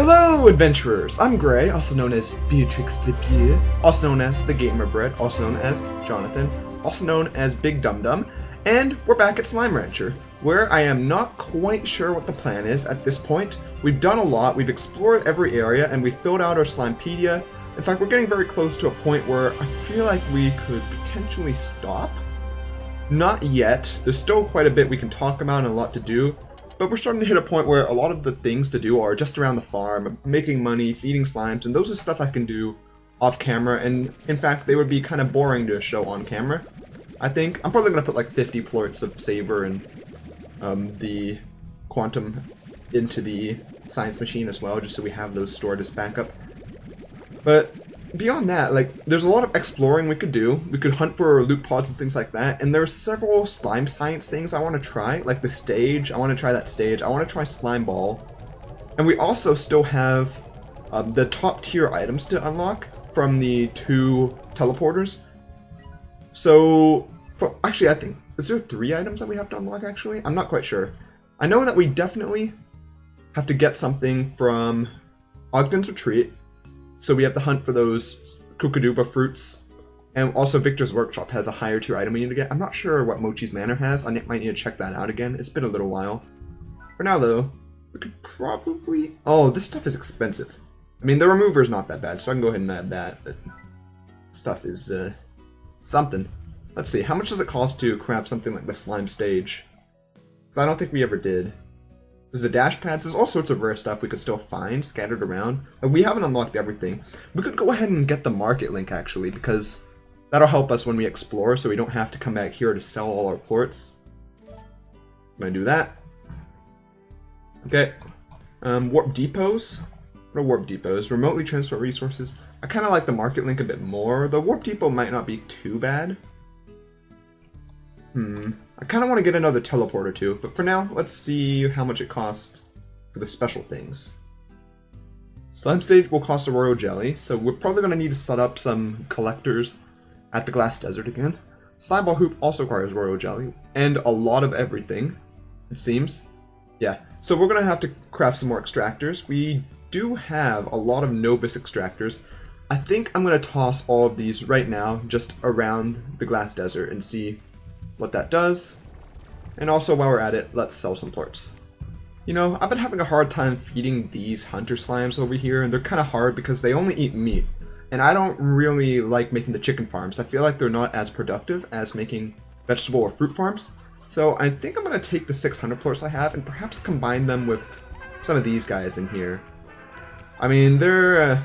Hello, adventurers! I'm Gray, also known as Beatrix the Beer, also known as the Gamer Bread, also known as Jonathan, also known as Big Dum Dum, and we're back at Slime Rancher, where I am not quite sure what the plan is at this point. We've done a lot, we've explored every area, and we've filled out our Slimepedia. In fact, we're getting very close to a point where I feel like we could potentially stop. Not yet. There's still quite a bit we can talk about and a lot to do. But we're starting to hit a point where a lot of the things to do are just around the farm, making money, feeding slimes, and those are stuff I can do off camera, and in fact they would be kind of boring to show on camera. I think I'm probably going to put like 50 plorts of Saber and the Quantum into the science machine as well, just so we have those stored as backup. But beyond that, like, there's a lot of exploring we could do. We could hunt for loot pods and things like that, and there are several slime science things I want to try, like the stage. I want to try that stage. I want to try Slime Ball. And we also still have the top tier items to unlock from the 2 teleporters. So, actually, I think, is there 3 items that we have to unlock, actually? I'm not quite sure. I know that we definitely have to get something from Ogden's Retreat. So we have to hunt for those Kookaduba fruits. And also Victor's Workshop has a higher tier item we need to get. I'm not sure what Mochi's Manor has. I might need to check that out again. It's been a little while. For now though, we could probably... Oh, this stuff is expensive. I mean, the remover's not that bad, so I can go ahead and add that. But stuff is something. Let's see, how much does it cost to craft something like the slime stage? Because I don't think we ever did. There's the dash pads. There's all sorts of rare stuff we could still find scattered around. We haven't unlocked everything. We could go ahead and get the market link, actually, because that'll help us when we explore, so we don't have to come back here to sell all our plorts. I'm gonna do that. Okay. Warp depots. What are warp depots? Remotely transfer resources. I kind of like the market link a bit more. The warp depot might not be too bad. I kind of want to get another teleporter too, but for now, let's see how much it costs for the special things. Slime stage will cost a royal jelly, so we're probably going to need to set up some collectors at the glass desert again. Slime ball hoop also requires royal jelly, and a lot of everything, it seems. Yeah, so we're going to have to craft some more extractors. We do have a lot of Novus extractors. I think I'm going to toss all of these right now just around the glass desert and see what that does. And also, while we're at it, let's sell some plorts. You know, I've been having a hard time feeding these hunter slimes over here, and they're kind of hard because they only eat meat. And I don't really like making the chicken farms. I feel like they're not as productive as making vegetable or fruit farms. So I think I'm going to take the 600 plorts I have and perhaps combine them with some of these guys in here. I mean, they're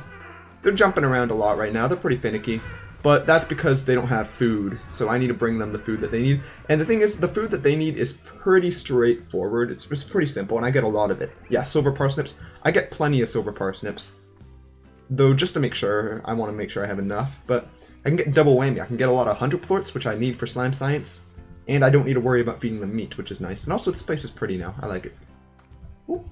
jumping around a lot right now. They're pretty finicky. But that's because they don't have food, so I need to bring them the food that they need. And the thing is, the food that they need is pretty straightforward. It's pretty simple, and I get a lot of it. Yeah, silver parsnips. I get plenty of silver parsnips. Though, just to make sure, I want to make sure I have enough. But I can get double whammy. I can get a lot of hunter plorts, which I need for slime science. And I don't need to worry about feeding them meat, which is nice. And also, this place is pretty now. I like it. Ooh.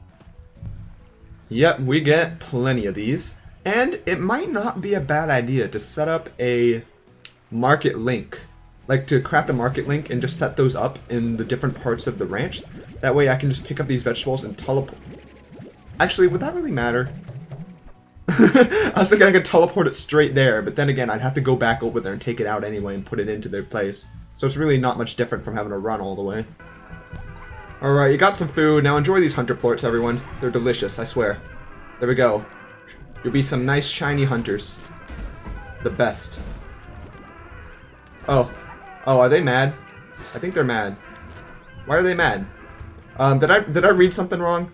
Yep, we get plenty of these. And it might not be a bad idea to set up a market link. Like to craft a market link and just set those up in the different parts of the ranch. That way I can just pick up these vegetables and teleport. Actually, would that really matter? I was thinking I could teleport it straight there, but then again, I'd have to go back over there and take it out anyway and put it into their place. So it's really not much different from having to run all the way. Alright, you got some food. Now enjoy these hunter plorts, everyone. They're delicious, I swear. There we go. You'll be some nice shiny hunters. The best. Oh, are they mad? I think they're mad. Why are they mad? Did I read something wrong?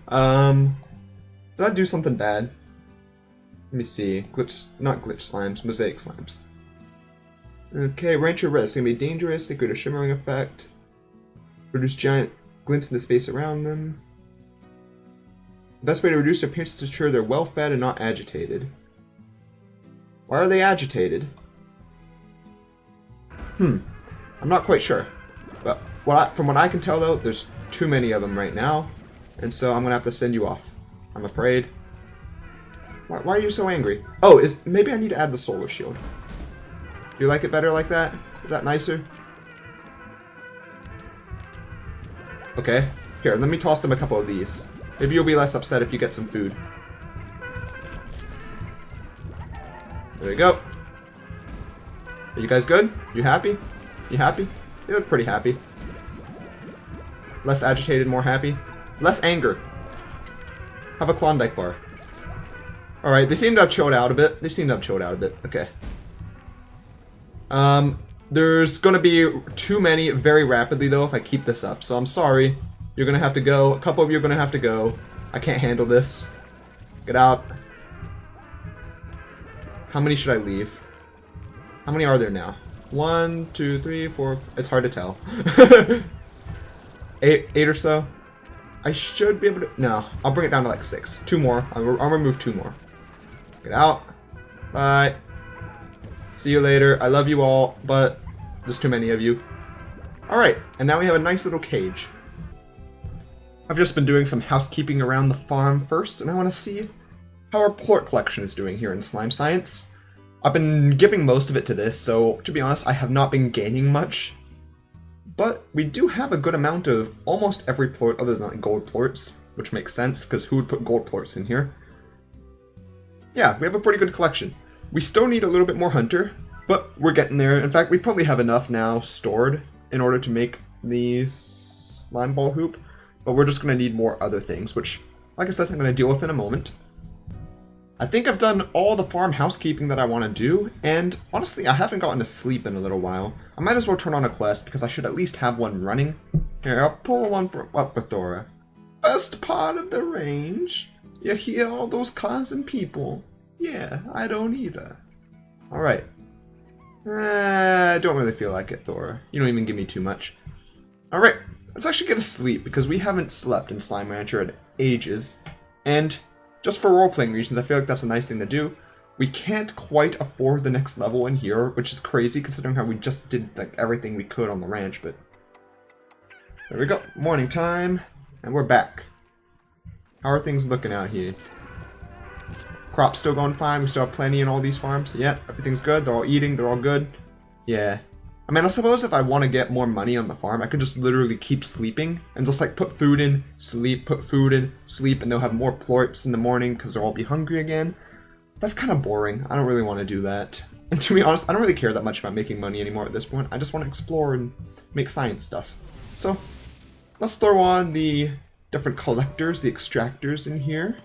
Did I do something bad? Let me see. Not glitch slimes, mosaic slimes. Okay, Rancher Red. It's gonna be dangerous. They create a shimmering effect. Produce giant glints in the space around them. The best way to reduce their appearance is to ensure they're well fed and not agitated. Why are they agitated? I'm not quite sure. But from what I can tell though, there's too many of them right now. And so I'm going to have to send you off. I'm afraid. Why are you so angry? Oh, maybe I need to add the solar shield. Do you like it better like that? Is that nicer? Okay. Here, let me toss them a couple of these. Maybe you'll be less upset if you get some food. There we go. Are you guys good? You happy? You happy? You look pretty happy. Less agitated, more happy. Less anger. Have a Klondike bar. Alright, they seem to have chilled out a bit. Okay. There's gonna be too many very rapidly though if I keep this up. So I'm sorry. You're gonna have to go. A couple of you are gonna have to go. I can't handle this. Get out. How many should I leave? How many are there now? 1, 2, 3, 4. It's hard to tell. eight or so. I should be able to. No, I'll bring it down to like 6. 2 more. I'll remove 2 more. Get out. Bye. See you later. I love you all, but there's too many of you. Alright, and now we have a nice little cage. I've just been doing some housekeeping around the farm first, and I want to see how our plort collection is doing here in Slime Science. I've been giving most of it to this, so to be honest, I have not been gaining much. But we do have a good amount of almost every plort other than like gold plorts, which makes sense, because who would put gold plorts in here? Yeah, we have a pretty good collection. We still need a little bit more hunter, but we're getting there. In fact, we probably have enough now stored in order to make the slime ball hoop, but we're just going to need more other things, which, like I said, I'm going to deal with in a moment. I think I've done all the farm housekeeping that I want to do, and honestly, I haven't gotten to sleep in a little while. I might as well turn on a quest, because I should at least have one running. Here, I'll pull one up for Thora. Best part of the range. You hear all those cars and people. Yeah, I don't either. Alright. I don't really feel like it, Thora. You don't even give me too much. Alright, let's actually get to sleep, because we haven't slept in Slime Rancher in ages. And just for role-playing reasons, I feel like that's a nice thing to do. We can't quite afford the next level in here, which is crazy considering how we just did like everything we could on the ranch, but there we go. Morning time, and we're back. How are things looking out here? Crops still going fine, we still have plenty in all these farms. Yeah, everything's good, they're all eating, they're all good. Yeah. I mean, I suppose if I want to get more money on the farm, I could just literally keep sleeping and just like put food in, sleep, put food in, sleep, and they'll have more plorts in the morning because they'll all be hungry again. That's kind of boring. I don't really want to do that. And to be honest, I don't really care that much about making money anymore at this point. I just want to explore and make science stuff. So, let's throw on the different collectors, the extractors in here.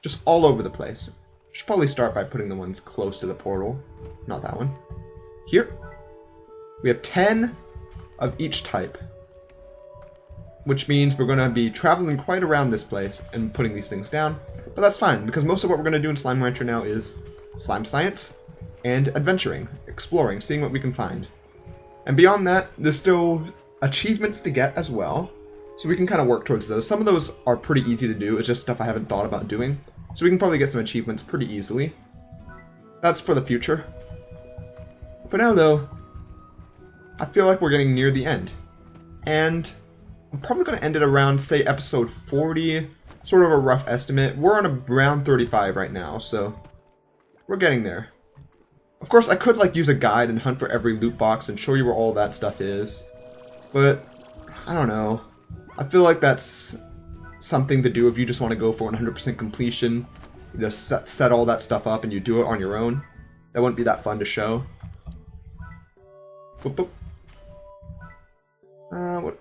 Just all over the place. Should probably start by putting the ones close to the portal. Not that one. Here. We have 10 of each type, which means we're going to be traveling quite around this place and putting these things down, but that's fine, because most of what we're going to do in Slime Rancher now is slime science and adventuring, exploring, seeing what we can find. And beyond that, there's still achievements to get as well, so we can kind of work towards those. Some of those are pretty easy to do, it's just stuff I haven't thought about doing, so we can probably get some achievements pretty easily. That's for the future. For now, though, I feel like we're getting near the end. And I'm probably going to end it around, say, episode 40. Sort of a rough estimate. We're on around 35 right now, so we're getting there. Of course, I could like use a guide and hunt for every loot box and show you where all that stuff is. But, I don't know. I feel like that's something to do if you just want to go for 100% completion. You just set all that stuff up and you do it on your own. That wouldn't be that fun to show. Boop, boop. What?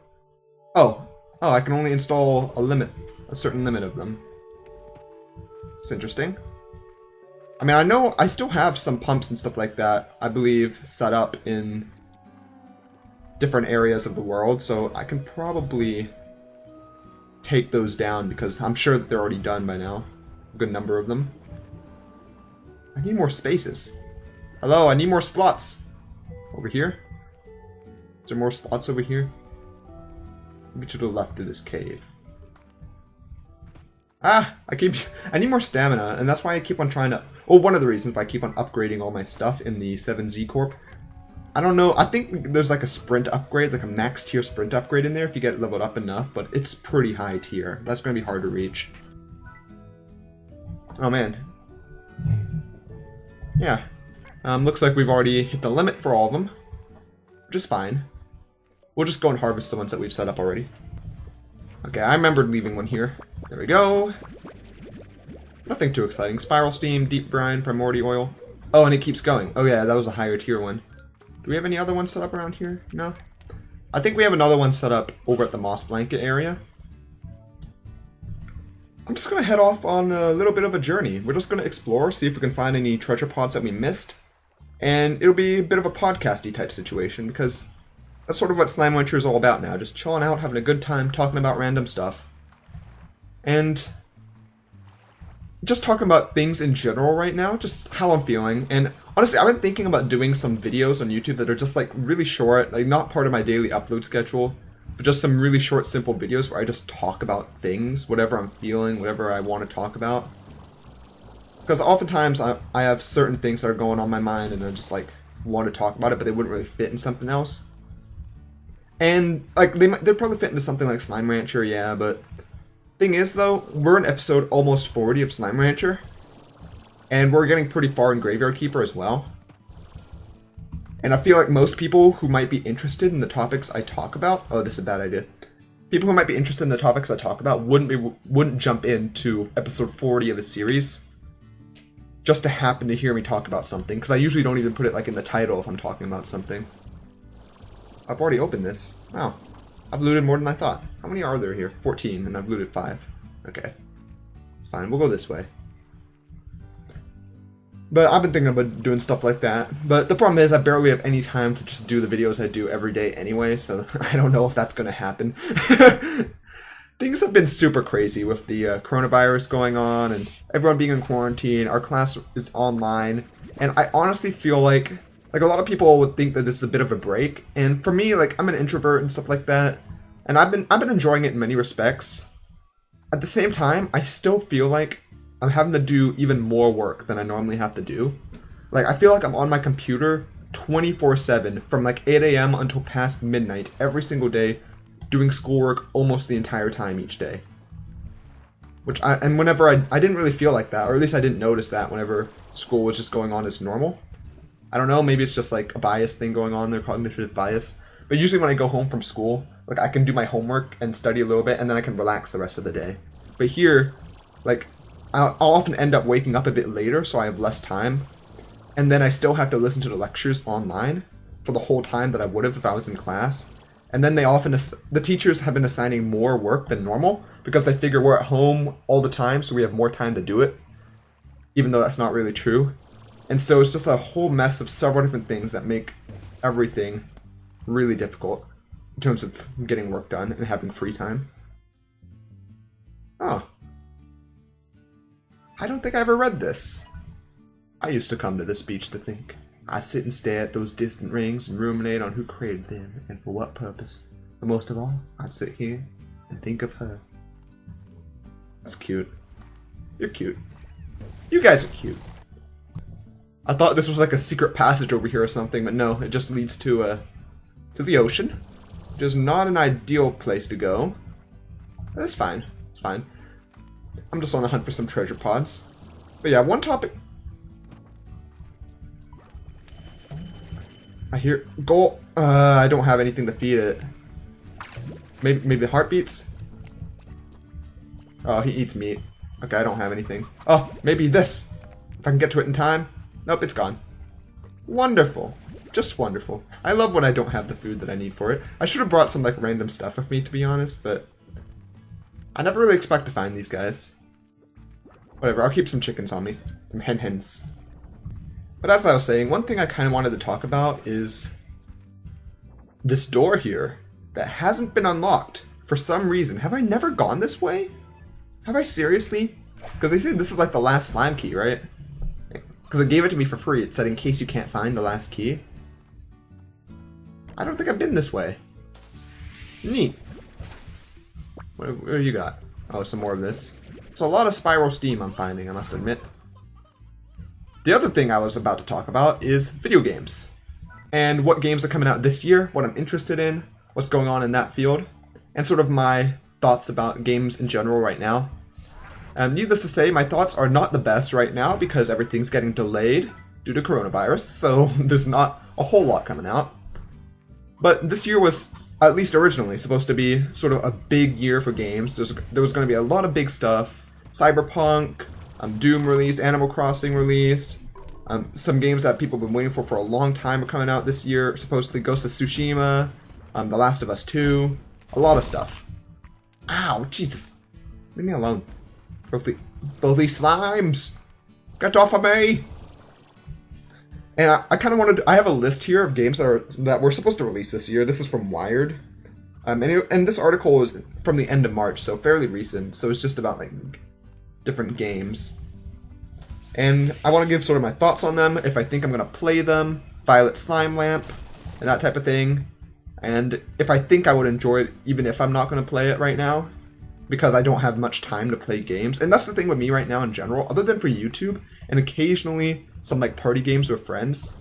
Oh, I can only install a certain limit of them. It's interesting. I mean, I know I still have some pumps and stuff like that, I believe, set up in different areas of the world, so I can probably take those down because I'm sure that they're already done by now. A good number of them. I need more spaces. Hello, I need more slots. Over here? Is there more slots over here? Maybe to the left of this cave. I need more stamina, and that's why I keep on trying to... Oh, one of the reasons why I keep on upgrading all my stuff in the 7Z Corp. I don't know, I think there's like a sprint upgrade, like a max tier sprint upgrade in there if you get leveled up enough, but it's pretty high tier. That's going to be hard to reach. Oh man. Yeah. Looks like we've already hit the limit for all of them, which is fine. We'll just go and harvest the ones that we've set up already. Okay, I remembered leaving one here. There we go. Nothing too exciting. Spiral Steam, Deep Brine, Primordial Oil. Oh, and it keeps going. Oh yeah, that was a higher tier one. Do we have any other ones set up around here? No? I think we have another one set up over at the moss blanket area. I'm just going to head off on a little bit of a journey. We're just going to explore, see if we can find any treasure pods that we missed. And it'll be a bit of a podcasty type situation, because that's sort of what Slime Rancher is all about now. Just chilling out, having a good time, talking about random stuff. And just talking about things in general right now, just how I'm feeling. And honestly, I've been thinking about doing some videos on YouTube that are just like really short, like not part of my daily upload schedule, but just some really short, simple videos where I just talk about things, whatever I'm feeling, whatever I want to talk about. Because oftentimes I have certain things that are going on my mind and I just like want to talk about it, but they wouldn't really fit in something else. And like they'd probably fit into something like Slime Rancher, yeah, but thing is though, we're in episode almost 40 of Slime Rancher, and we're getting pretty far in Graveyard Keeper as well. And I feel like most people who might be interested in the topics I talk about, oh, this is a bad idea. People who might be interested in the topics I talk about wouldn't jump into episode 40 of a series just to happen to hear me talk about something, because I usually don't even put it like in the title if I'm talking about something. I've already opened this. Wow. I've looted more than I thought. How many are there here? 14, and I've looted 5. Okay. It's fine. We'll go this way. But I've been thinking about doing stuff like that. But the problem is I barely have any time to just do the videos I do every day anyway, so I don't know if that's going to happen. Things have been super crazy with the coronavirus going on and everyone being in quarantine. Our class is online, and I honestly feel like a lot of people would think that this is a bit of a break. And for me, like, I'm an introvert and stuff like that, and I've been enjoying it in many respects. At the same time, I still feel like I'm having to do even more work than I normally have to do. Like, I feel like I'm on my computer 24/7 from like 8 a.m. until past midnight every single day, doing schoolwork almost the entire time each day. And whenever I didn't really feel like that, or at least I didn't notice that whenever school was just going on as normal. I don't know, maybe it's just like a bias thing going on there, cognitive bias. But usually when I go home from school, like I can do my homework and study a little bit, and then I can relax the rest of the day. But here, like, I'll often end up waking up a bit later, so I have less time. And then I still have to listen to the lectures online for the whole time that I would have if I was in class. And then the teachers have been assigning more work than normal because they figure we're at home all the time, so we have more time to do it, even though that's not really true. And so it's just a whole mess of several different things that make everything really difficult in terms of getting work done and having free time. Oh. I don't think I ever read this. I used to come to this beach to think. I sit and stare at those distant rings and ruminate on who created them and for what purpose. But most of all, I'd sit here and think of her. That's cute. You're cute. You guys are cute. I thought this was like a secret passage over here or something, but no, it just leads to the ocean, which is not an ideal place to go. But it's fine. It's fine. I'm just on the hunt for some treasure pods. But yeah, one topic. I hear goal. I don't have anything to feed it. Maybe heartbeats. Oh, he eats meat. Okay, I don't have anything. Oh, maybe this. If I can get to it in time. Nope, it's gone. Wonderful. Just wonderful. I love when I don't have the food that I need for it. I should have brought some like random stuff with me, to be honest, but I never really expect to find these guys. Whatever, I'll keep some chickens on me. Some hens. But as I was saying, one thing I kind of wanted to talk about is this door here that hasn't been unlocked for some reason. Have I never gone this way? Have I seriously? Because they said this is like the last slime key, right? Because it gave it to me for free. It said in case you can't find the last key. I don't think I've been this way. Neat. What do you got? Oh, some more of this. It's a lot of spiral steam I'm finding, I must admit. The other thing I was about to talk about is video games. And what games are coming out this year, what I'm interested in, what's going on in that field, and sort of my thoughts about games in general right now. Needless to say, my thoughts are not the best right now because everything's getting delayed due to coronavirus, so there's not a whole lot coming out. But this year was, at least originally, supposed to be sort of a big year for games. There was going to be a lot of big stuff. Cyberpunk, Doom released, Animal Crossing released, Some games that people have been waiting for a long time are coming out this year. Supposedly Ghost of Tsushima, The Last of Us 2, a lot of stuff. Ow, Jesus. Leave me alone. Filthy slimes! Get off of me! And I kind of wanted to, I have a list here of games that were supposed to release this year. This is from Wired. And this article is from the end of March, so fairly recent. So it's just about like different games. And I want to give sort of my thoughts on them, if I think I'm going to play them, Violet Slime Lamp, and that type of thing. And if I think I would enjoy it, even if I'm not going to play it right now, because I don't have much time to play games. And that's the thing with me right now in general, other than for YouTube, and occasionally some like party games with friends,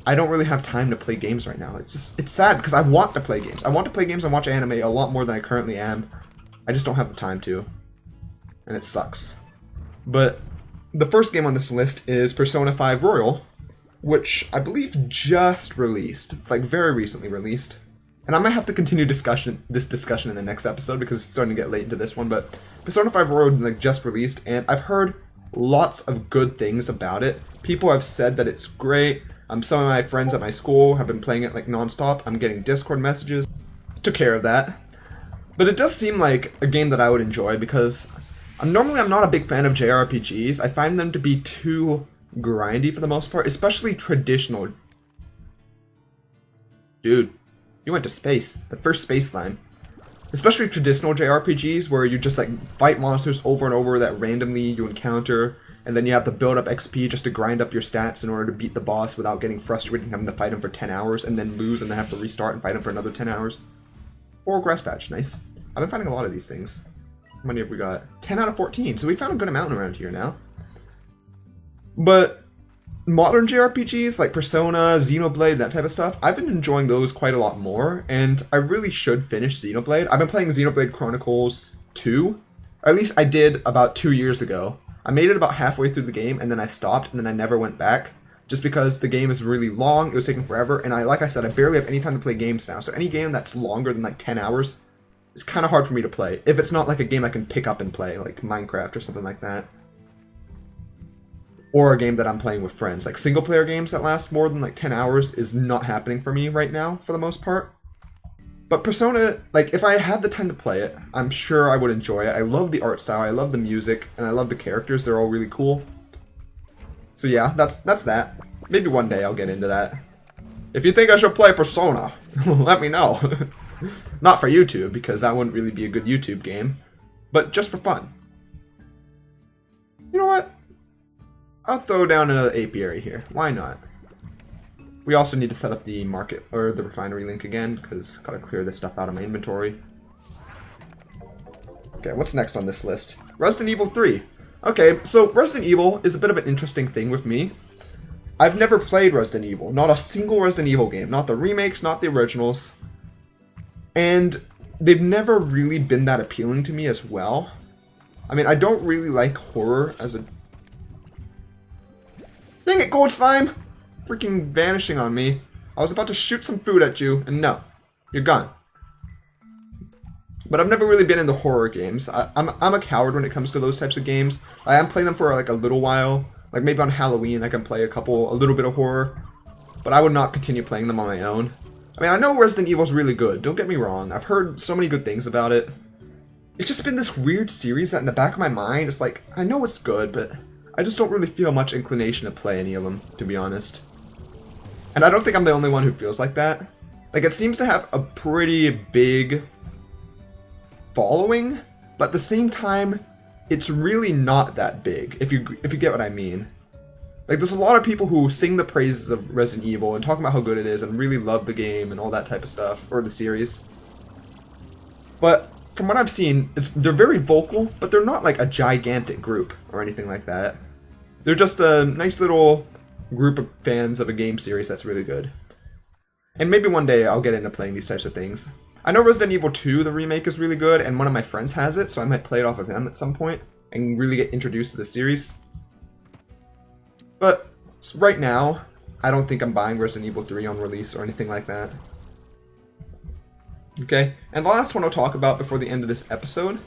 I don't really have time to play games right now. It's sad, because I want to play games. I want to play games and watch anime a lot more than I currently am. I just don't have the time to. And it sucks. But the first game on this list is Persona 5 Royal, which I believe just released, like very recently released. And I might have to continue this discussion in the next episode because it's starting to get late into this one, but Persona 5 Royal like just released, and I've heard lots of good things about it. People have said that it's great. Some of my friends at my school have been playing it like nonstop. I'm getting Discord messages. Took care of that. But it does seem like a game that I would enjoy because normally I'm not a big fan of JRPGs. I find them to be too grindy for the most part, especially traditional. Dude, you went to space. The first space slime. Especially traditional JRPGs where you just like fight monsters over and over that randomly you encounter, and then you have to build up XP just to grind up your stats in order to beat the boss without getting frustrated and having to fight him for 10 hours and then lose and then have to restart and fight him for another 10 hours. Or Grass Patch, nice. I've been finding a lot of these things. How many have we got? 10 out of 14, so we found a good amount around here now. But modern JRPGs like Persona, Xenoblade, that type of stuff, I've been enjoying those quite a lot more, and I really should finish Xenoblade. I've been playing Xenoblade Chronicles 2, or at least I did about 2 years ago. I made it about halfway through the game, and then I stopped, and then I never went back, just because the game is really long, it was taking forever, and like I said, I barely have any time to play games now, so any game that's longer than like 10 hours is kind of hard for me to play, if it's not like a game I can pick up and play, like Minecraft or something like that. Or a game that I'm playing with friends. Like single player games that last more than like 10 hours is not happening for me right now for the most part. But Persona, like if I had the time to play it, I'm sure I would enjoy it. I love the art style, I love the music, and I love the characters. They're all really cool. So yeah, that's that. Maybe one day I'll get into that. If you think I should play Persona, let me know. Not for YouTube, because that wouldn't really be a good YouTube game. But just for fun. You know what? I'll throw down another apiary here. Why not? We also need to set up the market, or the refinery link again, because gotta clear this stuff out of my inventory. Okay, what's next on this list? Resident Evil 3. Okay, so Resident Evil is a bit of an interesting thing with me. I've never played Resident Evil. Not a single Resident Evil game. Not the remakes, not the originals. And they've never really been that appealing to me as well. I mean, I don't really like horror as a... Dang it, Gold Slime! Freaking vanishing on me. I was about to shoot some food at you, and no. You're gone. But I've never really been into horror games. I'm a coward when it comes to those types of games. I am playing them for like a little while. Like maybe on Halloween I can play a little bit of horror. But I would not continue playing them on my own. I mean, I know Resident Evil's really good, don't get me wrong. I've heard so many good things about it. It's just been this weird series that in the back of my mind, it's like, I know it's good, but I just don't really feel much inclination to play any of them, to be honest. And I don't think I'm the only one who feels like that. Like, it seems to have a pretty big following, but at the same time, it's really not that big, if you get what I mean. Like, there's a lot of people who sing the praises of Resident Evil and talk about how good it is and really love the game and all that type of stuff, or the series. But from what I've seen, they're very vocal, but they're not like a gigantic group or anything like that. They're just a nice little group of fans of a game series that's really good. And maybe one day I'll get into playing these types of things. I know Resident Evil 2, the remake, is really good, and one of my friends has it, so I might play it off of him at some point and really get introduced to the series. But right now, I don't think I'm buying Resident Evil 3 on release or anything like that. Okay, and the last one I'll talk about before the end of this episode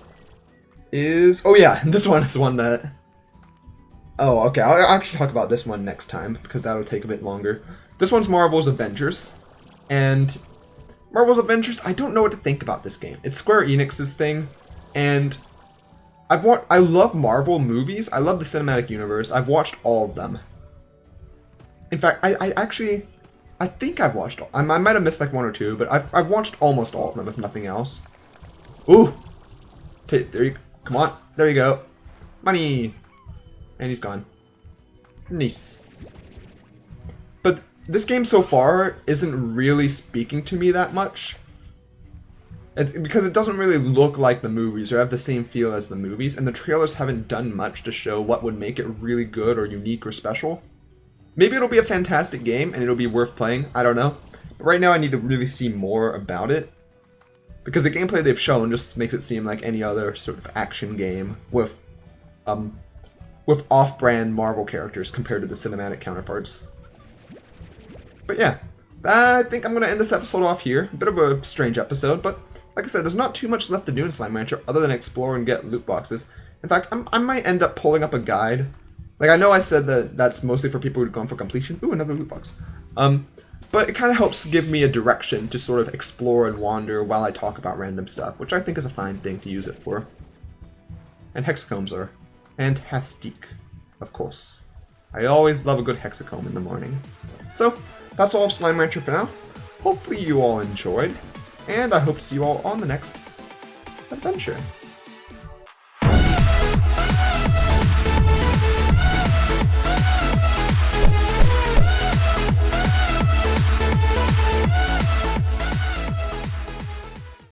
is... Oh yeah, this one is one that Oh, okay. I'll actually talk about this one next time because that'll take a bit longer. This one's Marvel's Avengers, and Marvel's Avengers, I don't know what to think about this game. It's Square Enix's thing, and I love Marvel movies. I love the cinematic universe. I've watched all of them. In fact, I think I've watched all. I might have missed like one or two, but I've watched almost all of them, if nothing else. Ooh, there you come on, there you go, money, and he's gone. Nice. But this game so far isn't really speaking to me that much. It's because it doesn't really look like the movies or have the same feel as the movies, and the trailers haven't done much to show what would make it really good or unique or special. Maybe it'll be a fantastic game and it'll be worth playing, I don't know. But right now I need to really see more about it, because the gameplay they've shown just makes it seem like any other sort of action game with off-brand Marvel characters compared to the cinematic counterparts. But yeah, I think I'm going to end this episode off here. A bit of a strange episode, but like I said, there's not too much left to do in Slime Rancher other than explore and get loot boxes. In fact, I might end up pulling up a guide. Like, I know I said that that's mostly for people who are going for completion. Ooh, another loot box. But it kind of helps give me a direction to sort of explore and wander while I talk about random stuff, which I think is a fine thing to use it for. And hexacombs are fantastic, of course. I always love a good hexacomb in the morning. So, that's all of Slime Rancher for now. Hopefully you all enjoyed, and I hope to see you all on the next adventure.